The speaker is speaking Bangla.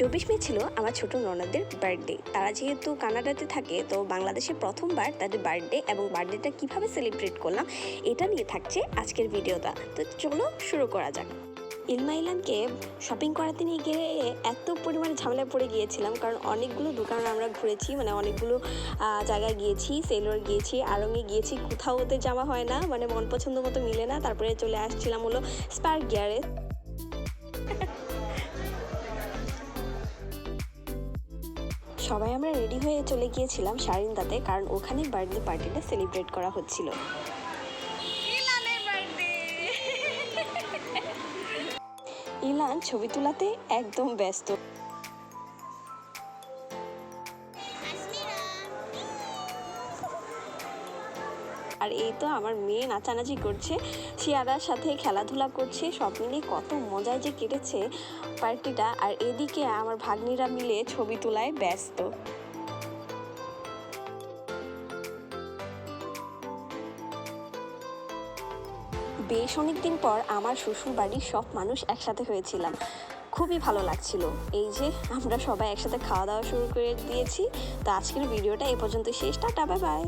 24 মে ছিল আমার ছোট ননদের বার্থডে। তারা যেহেতু কানাডাতে থাকে, তো বাংলাদেশে প্রথমবার তাদের বার্থডে এবং বার্থডেটা কিভাবে সেলিব্রেট করলাম এটা নিয়ে থাকছে আজকের ভিডিওটা। তো চলো শুরু করা যাক। ইলমা ইলানকে শপিং করাতে নিয়ে গিয়ে এত পরিমাণে ঝামেলায় পড়ে গিয়েছিলাম, কারণ অনেকগুলো দোকান আমরা ঘুরেছি, মানে অনেকগুলো জায়গায় গিয়েছি, সেলোর গিয়েছি, আড়ংয়ে গিয়েছি, কোথাও ওদের জামা হয় না, মানে মন পছন্দ মতো মিলে না। তারপরে চলে আসছিলাম হলো স্পার্ক গিয়ারে। সবাই আমরা রেডি হয়ে চলে গিয়েছিলাম শারিন্দাতে, কারণ ওখানে বার্থডে পার্টিটা সেলিব্রেট করা হচ্ছিল। ইলান ছবি তোলাতে একদম ব্যস্ত। আর এই তো আমার মেয়ে নাচানাচি করছে, শিয়ারার সাথে খেলাধুলা করছে, সব মিলিয়ে কত মজায় যে কেটেছে পার্টিটা। আর এদিকে আমার ভাগ্নিরা মিলে ছবি তোলায় ব্যস্ত। বেশ অনেকদিন পর আমার শ্বশুর বাড়ির সব মানুষ একসাথে হয়েছিলাম, খুবই ভালো লাগছিল। এই যে আমরা সবাই একসাথে খাওয়া দাওয়া শুরু করে দিয়েছি। তো আজকের ভিডিওটা এ পর্যন্ত শেষ। Tata, bye bye.